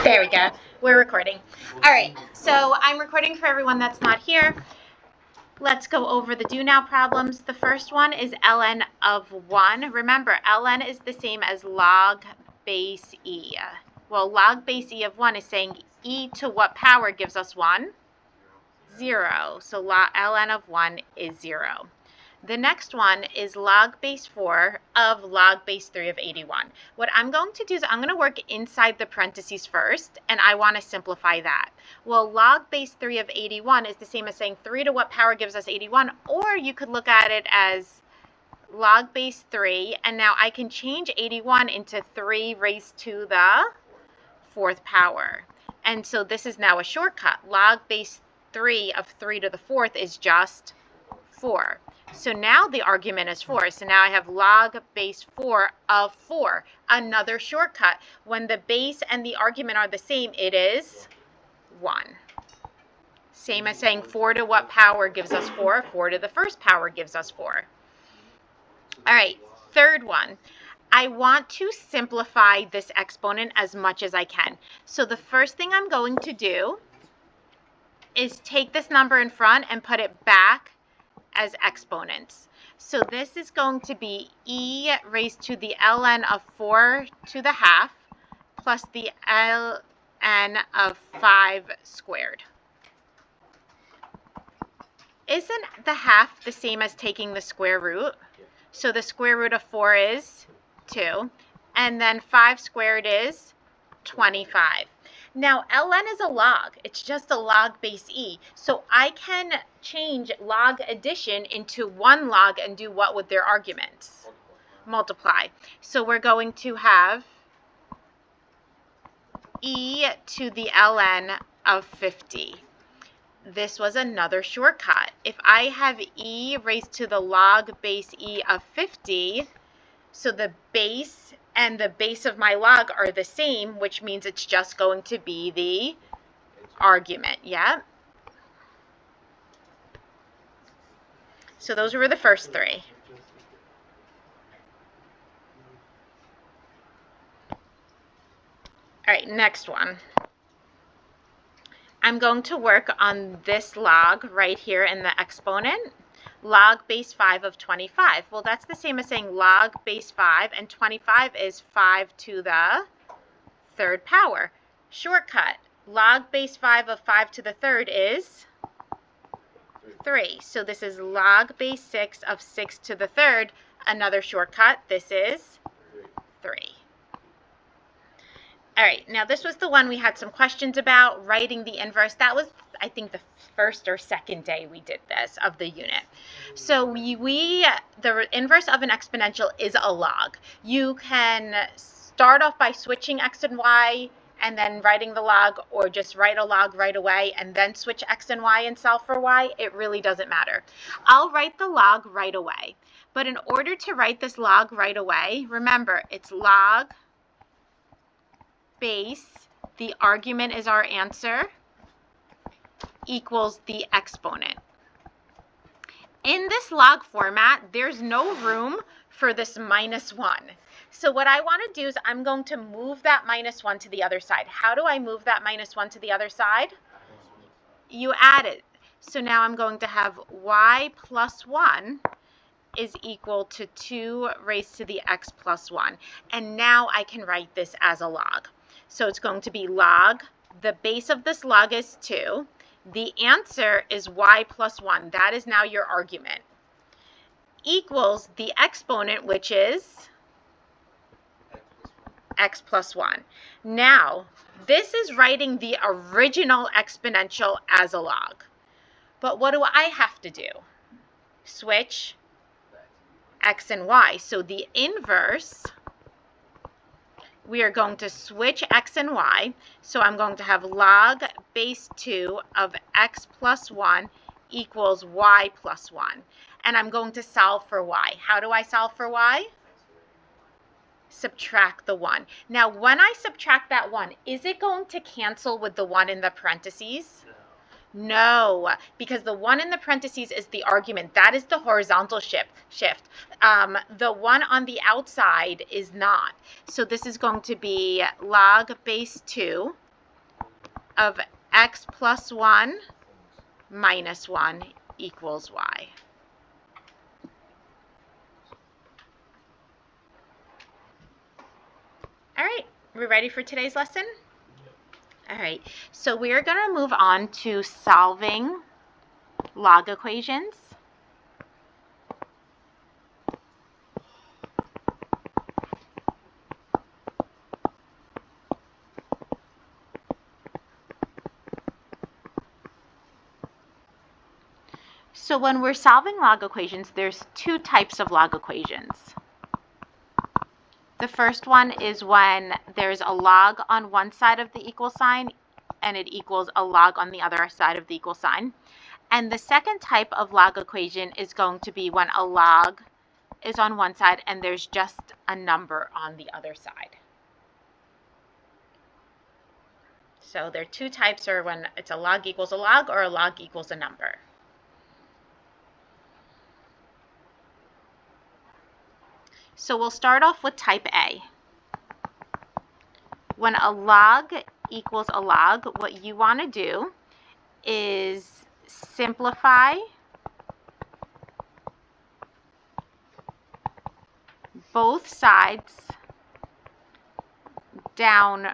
There we go. We're recording. All right, so I'm recording for everyone that's not here. Let's go over the do now problems. The first one is ln of 1. Remember, ln is the same as log base e. Well, log base e of 1 is saying e to what power gives us 1? 0. So ln of 1 is 0. The next one is log base 4 of log base 3 of 81. What I'm going to do is I'm going to work inside the parentheses first, and I want to simplify that. Well, log base 3 of 81 is the same as saying 3 to what power gives us 81, or you could look at it as log base 3, and now I can change 81 into 3 raised to the 4th power. And so this is now a shortcut. Log base 3 of 3 to the 4th is just 4. So now the argument is 4. So now I have log base 4 of 4. Another shortcut. When the base and the argument are the same, it is 1. Same as saying 4 to what power gives us 4? 4 to the 1st power gives us 4. All right, third one. I want to simplify this exponent as much as I can. So the first thing I'm going to do is take this number in front and put it back as exponents. So this is going to be e raised to the ln of 4 to the half plus the ln of 5 squared. Isn't the half the same as taking the square root? So the square root of 4 is 2, and then 5 squared is 25. Now, ln is a log. It's just a log base e. So I can change log addition into one log and do what with their arguments? Multiply. So we're going to have e to the ln of 50. This was another shortcut. If I have e raised to the log base e of 50, so the base and the base of my log are the same, which means it's just going to be the argument, yeah? So those were the first three. All right, next one. I'm going to work on this log right here in the exponent. Log base 5 of 25. Well, that's the same as saying log base 5, and 25 is 5 to the 3rd power. Shortcut. Log base 5 of 5 to the 3rd is 3. So this is log base 6 of 6 to the 3rd. Another shortcut. This is 3. All right, now this was the one we had some questions about, writing the inverse. That was, I think, the first or second day we did this of the unit. So the inverse of an exponential is a log. You can start off by switching x and y and then writing the log, or just write a log right away and then switch x and y and solve for y. It really doesn't matter. I'll write the log right away. But in order to write this log right away, remember, it's log base, the argument is our answer, equals the exponent. In this log format, there's no room for this minus 1. So what I want to do is I'm going to move that minus 1 to the other side. How do I move that minus 1 to the other side? You add it. So now I'm going to have y plus 1 is equal to 2 raised to the x plus 1. And now I can write this as a log. So it's going to be log, the base of this log is 2. The answer is y plus 1. That is now your argument. Equals the exponent, which is x plus 1. Now, this is writing the original exponential as a log. But what do I have to do? Switch x and y. So the inverse, we are going to switch x and y. So I'm going to have log base 2 of x plus 1 equals y plus 1. And I'm going to solve for y. How do I solve for y? Subtract the 1. Now, when I subtract that 1, is it going to cancel with the 1 in the parentheses? No, because the one in the parentheses is the argument. That is the horizontal shift. The one on the outside is not. So this is going to be log base 2 of x plus 1 minus 1 equals y. All right, we're ready for today's lesson? All right, so we're going to move on to solving log equations. So when we're solving log equations, there's two types of log equations. The first one is when there's a log on one side of the equal sign and it equals a log on the other side of the equal sign. And the second type of log equation is going to be when a log is on one side and there's just a number on the other side. So there are two types, or when it's a log equals a log or a log equals a number. So we'll start off with type A. When a log equals a log, what you want to do is simplify both sides down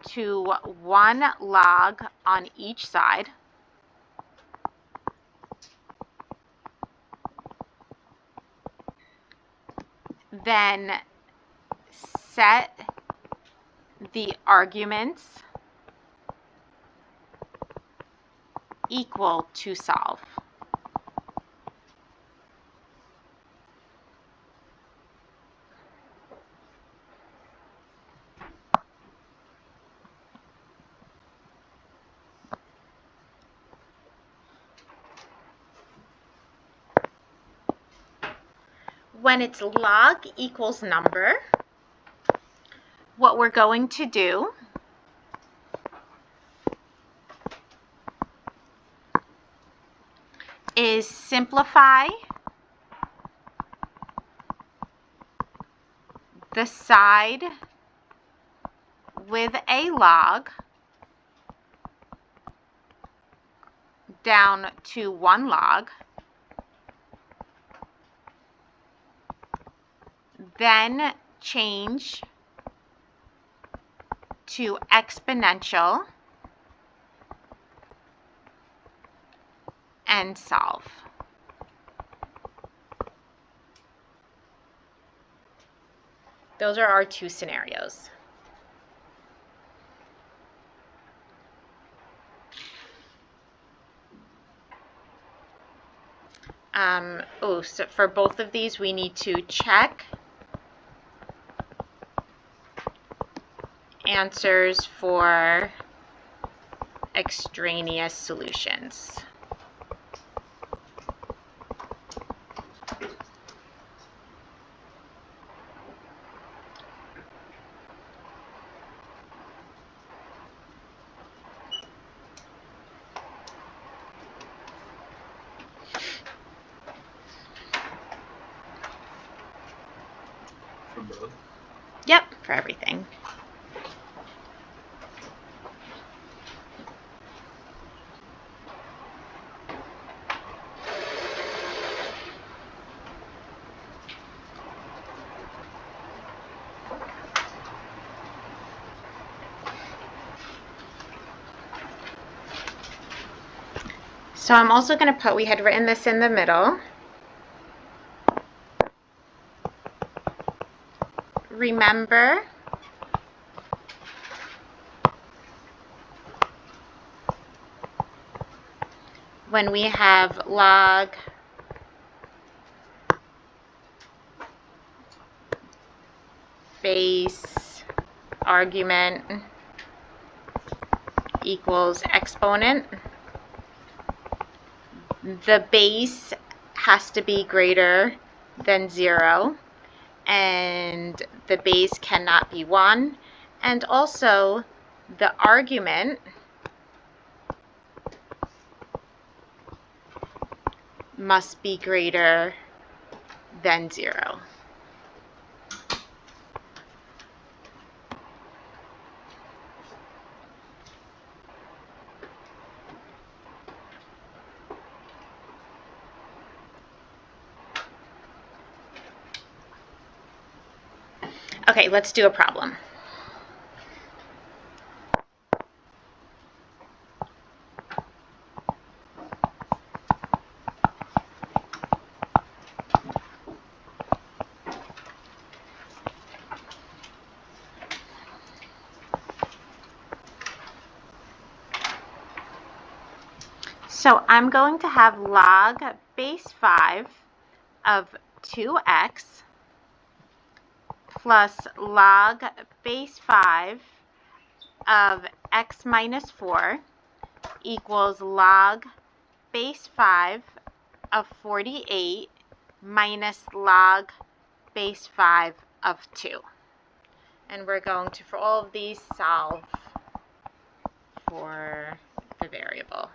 to one log on each side. Then set the arguments equal to solve. When it's log equals number, what we're going to do is simplify the side with a log down to one log, then change to exponential and solve. Those are our two scenarios. So for both of these, we need to check answers for extraneous solutions. For both? Yep, for everything. So I'm also going to put, we had written this in the middle. Remember when we have log base argument equals exponent, the base has to be greater than 0, and the base cannot be 1, and also the argument must be greater than 0. Okay, let's do a problem. So I'm going to have log base 5 of 2x plus log base 5 of x minus 4 equals log base 5 of 48 minus log base 5 of 2. And we're going to, for all of these, solve for the variable.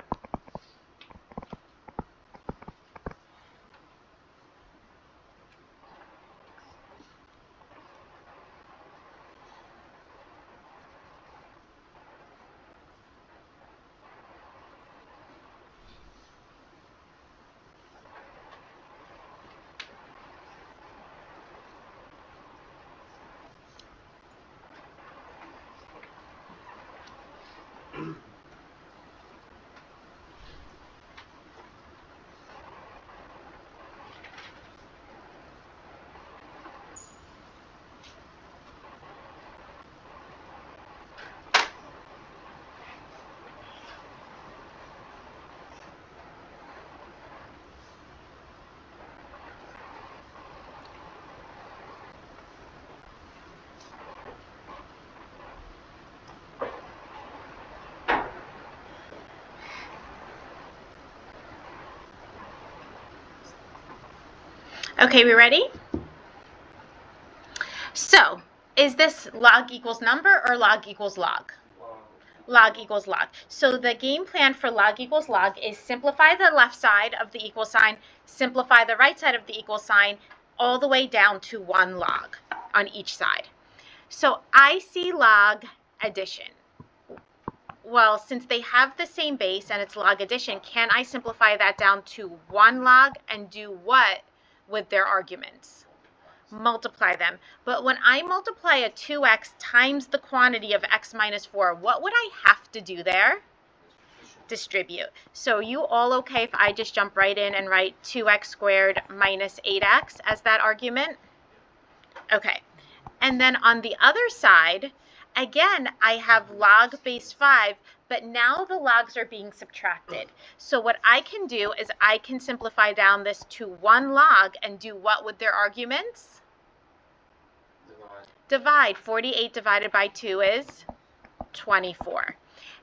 Okay, we ready? So, is this log equals number or log equals log? Log equals log. So the game plan for log equals log is simplify the left side of the equal sign, simplify the right side of the equal sign, all the way down to 1 log on each side. So I see log addition. Well, since they have the same base and it's log addition, can I simplify that down to 1 log and do what with their arguments? Multiply them. But when I multiply a 2x times the quantity of x minus 4, what would I have to do there? Distribute. So you all okay if I just jump right in and write 2x squared minus 8x as that argument? Okay. And then on the other side, again, I have log base 5, but now the logs are being subtracted. So what I can do is I can simplify down this to 1 log and do what with their arguments? Divide. 48 divided by 2 is 24.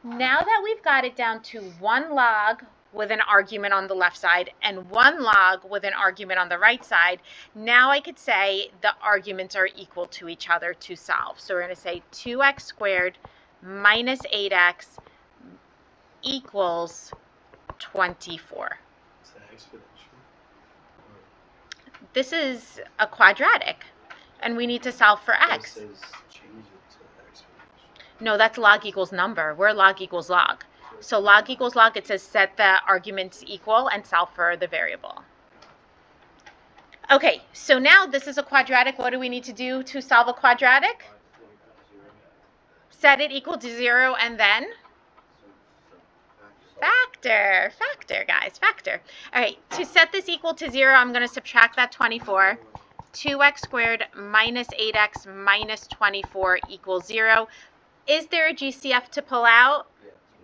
Now that we've got it down to 1 log with an argument on the left side and 1 log with an argument on the right side, now I could say the arguments are equal to each other to solve. So we're going to say 2x squared minus 8x equals 24. Is that exponential? This is a quadratic, and we need to solve for x. It says change it to exponential. No, that's log equals number. We're log equals log. So log equals log, it says set the arguments equal and solve for the variable. Okay, so now this is a quadratic. What do we need to do to solve a quadratic? Set it equal to 0 and then factor. Factor, guys, factor. All right, to set this equal to 0, I'm going to subtract that 24. 2x squared minus 8x minus 24 equals 0. Is there a GCF to pull out?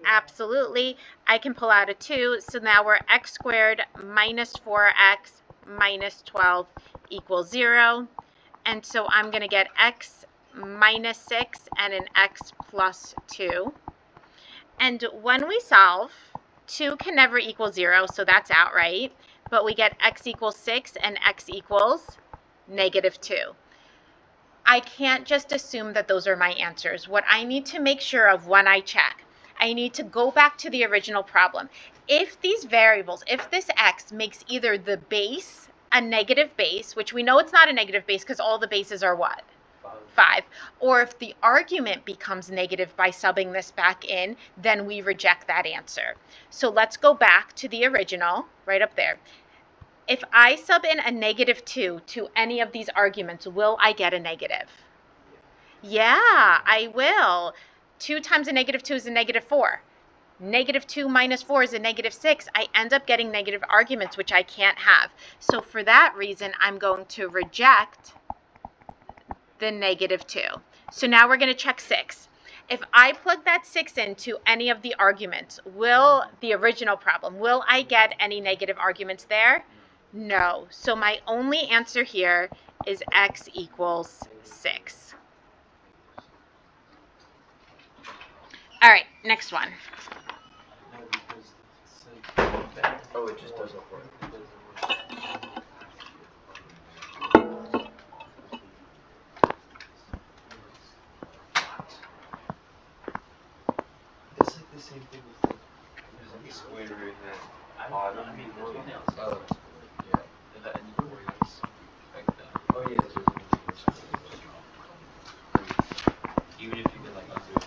Absolutely. I can pull out a 2. So now we're x squared minus 4x minus 12 equals 0. And so I'm going to get x minus 6 and an x plus 2. And when we solve, 2 can never equal 0, so that's out, right? But we get x equals 6 and x equals negative 2. I can't just assume that those are my answers. What I need to make sure of when I check, I need to go back to the original problem. If these variables, if this x makes either the base a negative base, which we know it's not a negative base because all the bases are what? 5. Or if the argument becomes negative by subbing this back in, then we reject that answer. So let's go back to the original, right up there. If I sub in a -2 to any of these arguments, will I get a negative? Yeah, I will. 2 times a -2 is a -4. -2 minus 4 is a -6. I end up getting negative arguments, which I can't have. So for that reason, I'm going to reject the -2. So now we're going to check 6. If I plug that 6 into any of the arguments, the original problem, will I get any negative arguments there? No. So my only answer here is x equals 6. All right, next one. No, because it's like, Oh, it just doesn't work. it's like the same thing with There's like a square root and I odd. I mean, Oh, yeah. like that. Oh yeah, there's a even if you get like a zero.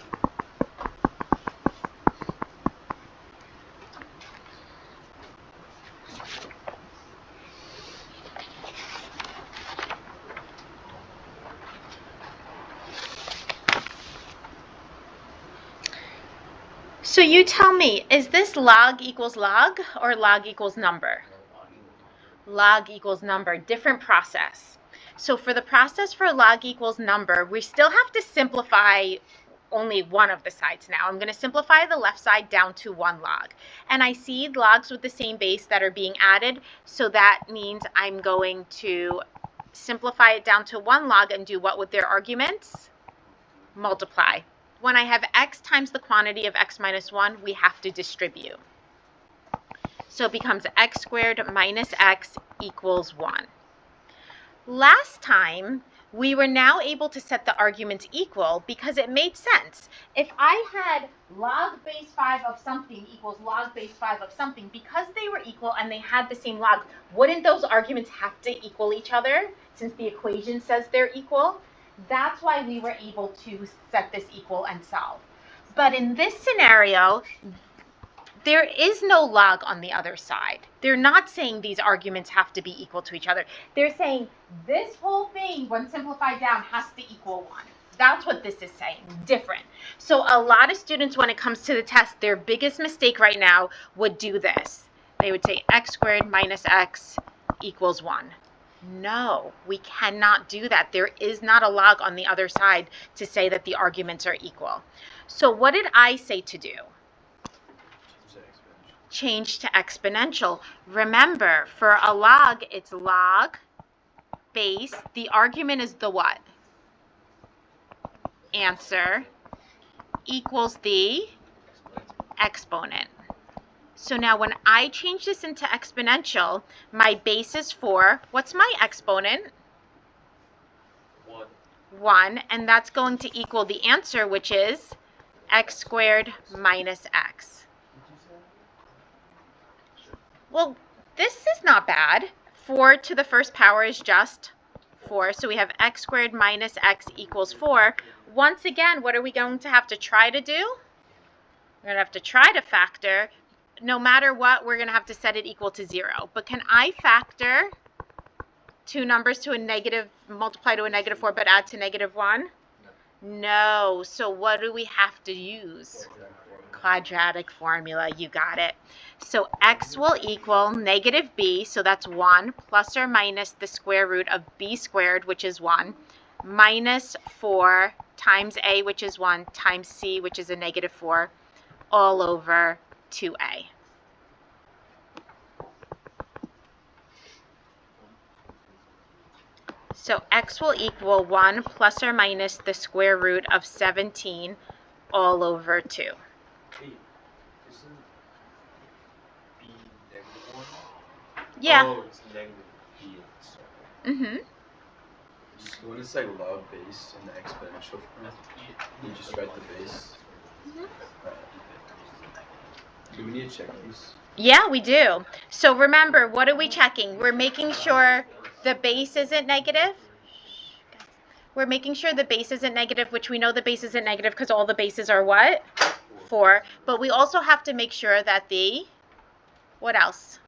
So you tell me, is this log equals log or log equals number? Log equals number, different process. So for the process for log equals number, we still have to simplify only one of the sides now. I'm going to simplify the left side down to 1 log. And I see logs with the same base that are being added, so that means I'm going to simplify it down to 1 log and do what with their arguments? Multiply. When I have x times the quantity of x minus 1, we have to distribute. So it becomes x squared minus x equals 1. Last time, we were now able to set the arguments equal because it made sense. If I had log base 5 of something equals log base 5 of something, because they were equal and they had the same log, wouldn't those arguments have to equal each other since the equation says they're equal? That's why we were able to set this equal and solve. But in this scenario, there is no log on the other side. They're not saying these arguments have to be equal to each other. They're saying this whole thing, when simplified down, has to equal 1. That's what this is saying, different. So a lot of students, when it comes to the test, their biggest mistake right now would do this. They would say x squared minus x equals 1. No, we cannot do that. There is not a log on the other side to say that the arguments are equal. So what did I say to do? Change to exponential. Remember, for a log, it's log base. The argument is the what? Answer equals the exponent. So now when I change this into exponential, my base is 4. What's my exponent? 1. And that's going to equal the answer, which is x squared minus x. Well, this is not bad. 4 to the first power is just 4. So we have x squared minus x equals 4. Once again, what are we going to have to try to do? We're going to have to try to factor. No matter what, we're going to have to set it equal to 0. But can I factor two numbers to a negative, multiply to a -4, but add to -1? No. So what do we have to use? Quadratic formula. You got it. So x will equal -b, so that's 1, plus or minus the square root of b squared, which is 1, minus 4 times a, which is 1, times c, which is a -4, all over 2a. So x will equal 1 plus or minus the square root of 17 all over 2. Hey, isn't b -1? Yeah. Oh, it's negative b. Mm-hmm. When it's like log base in the exponential form, you just write the base. Do we need to check these? Yeah, we do. So remember, what are we checking? We're making sure the base isn't negative. We're making sure the base isn't negative, which we know the base isn't negative because all the bases are what? 4. But we also have to make sure that the, what else?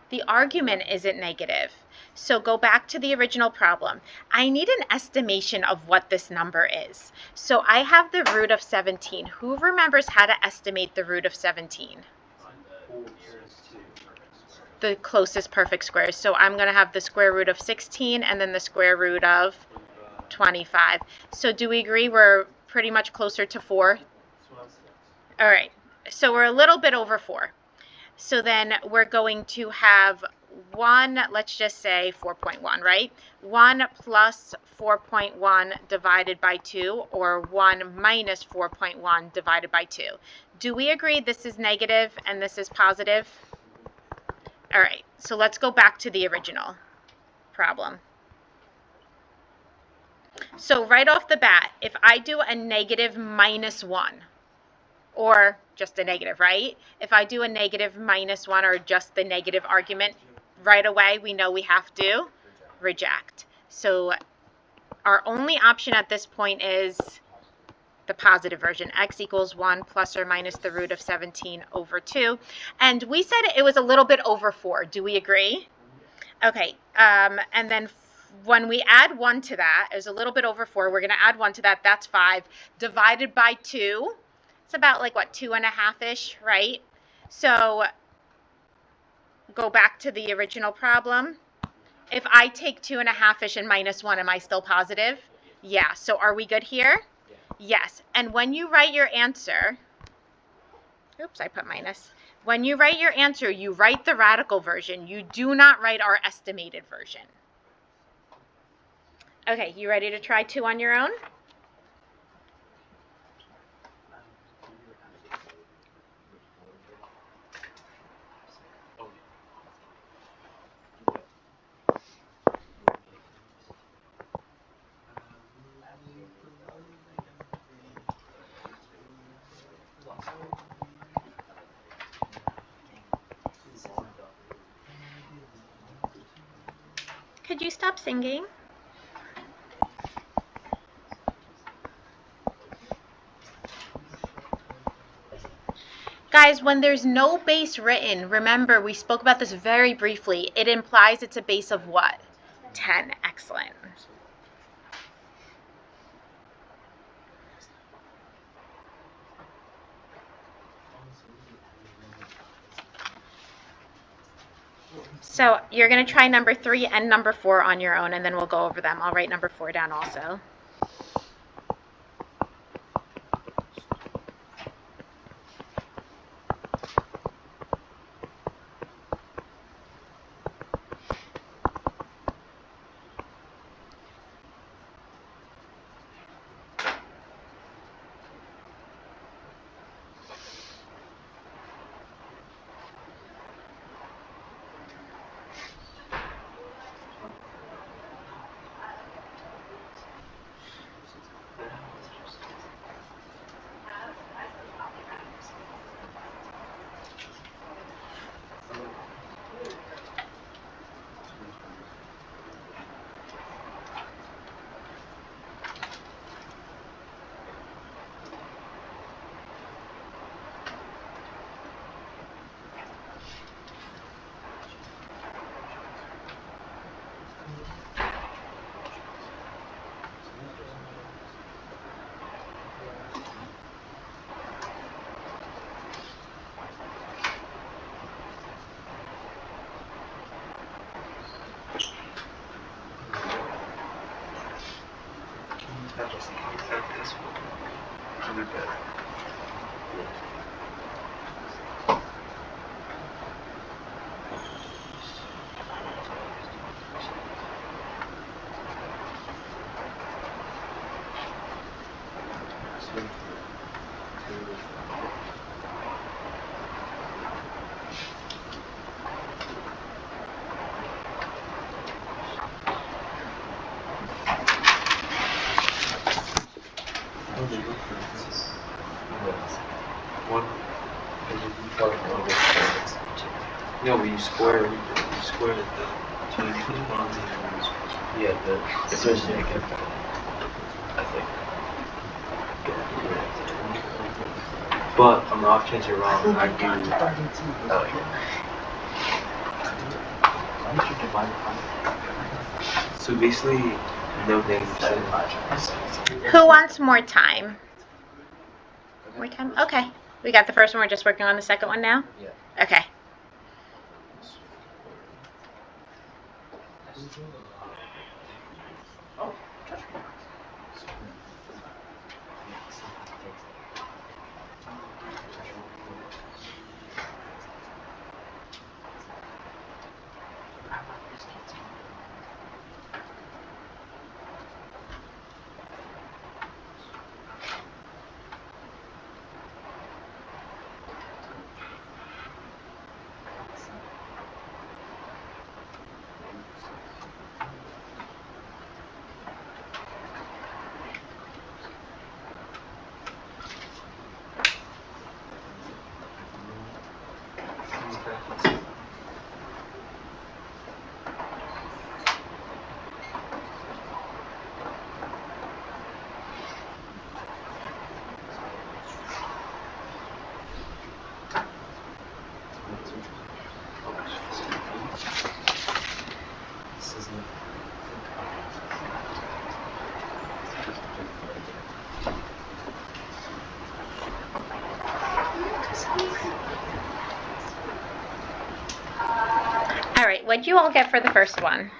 The argument isn't negative. So go back to the original problem. I need an estimation of what this number is. So I have the root of 17. Who remembers how to estimate the root of 17? The closest perfect squares. So I'm going to have the square root of 16 and then the square root of 25. So do we agree we're pretty much closer to 4? All right. So we're a little bit over 4. So then we're going to have 1, let's just say 4.1, right? 1 plus 4.1 divided by 2, or 1 minus 4.1 divided by 2. Do we agree this is negative and this is positive? All right, so let's go back to the original problem. So right off the bat, if I do a negative minus 1, or just a negative, right? If I do a negative minus 1 or just the negative argument, right away we know we have to reject. So our only option at this point is the positive version, x equals 1 plus or minus the root of 17 over 2. And we said it was a little bit over 4. Do we agree? Okay, and then when we add 1 to that, it was a little bit over 4. We're going to add 1 to that. That's 5. Divided by 2, it's about like, what, 2.5-ish, right? So go back to the original problem. If I take 2.5-ish and minus 1, am I still positive? Yeah. So are we good here? Yes. And when you write your answer, oops, I put minus. When you write your answer, you write the radical version. You do not write our estimated version. Okay, you ready to try 2 on your own? Could you stop singing? Guys, when there's no base written, remember we spoke about this very briefly. It implies it's a base of what? 10. Excellent. So you're going to try number 3 and number 4 on your own, and then we'll go over them. I'll write number 4 down also. One. No, but you square it. You square it though. So you put it on the Yeah, but especially I get that. I think. But on the off chance you're wrong, I do. Oh, yeah. So basically, no negative. Who wants more time? More time? Okay. We got the first one. We're just working on the second one now? Yeah. Okay. All right, what'd you all get for the first one?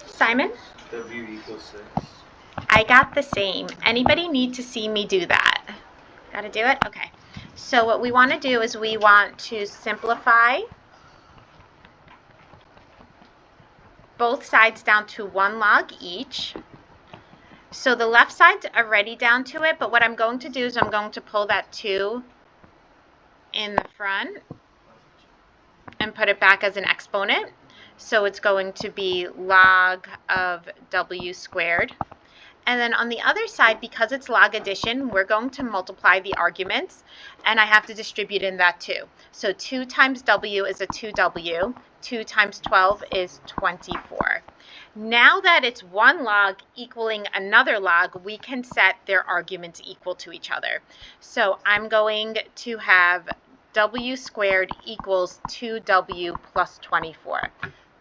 Simon? W equals 6. I got the same. Anybody need to see me do that? Got to do it? Okay. So what we want to do is we want to simplify both sides down to 1 log each. So the left side's already down to it, but what I'm going to do is I'm going to pull that 2 in the front and put it back as an exponent. So it's going to be log of w squared. And then on the other side, because it's log addition, we're going to multiply the arguments, and I have to distribute in that too. So 2 times w is a 2w, 2 times 12 is 24. Now that it's 1 log equaling another log, we can set their arguments equal to each other. So I'm going to have w squared equals 2w plus 24.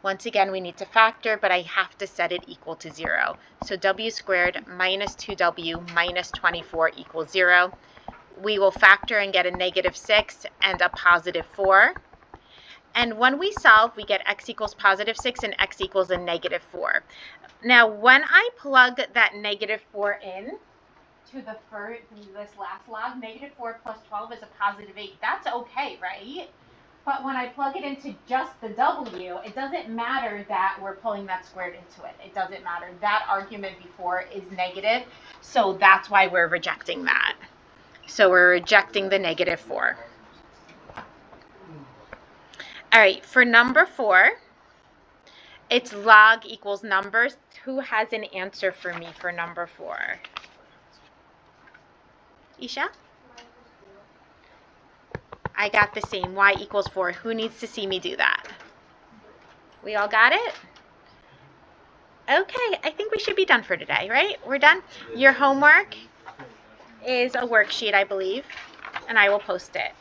Once again, we need to factor, but I have to set it equal to 0. So w squared minus 2w minus 24 equals 0. We will factor and get a -6 and a +4. And when we solve, we get x equals +6 and x equals a -4. Now, when I plug that -4 in to this last log, -4 plus 12 is a +8. That's okay, right? But when I plug it into just the w, it doesn't matter that we're pulling that squared into it. It doesn't matter. That argument before is negative, so that's why we're rejecting that. So we're rejecting the -4. All right, for number 4, it's log equals numbers. Who has an answer for me for number 4? Isha? I got the same, y equals 4. Who needs to see me do that? We all got it? Okay, I think we should be done for today, right? We're done? Your homework is a worksheet, I believe, and I will post it.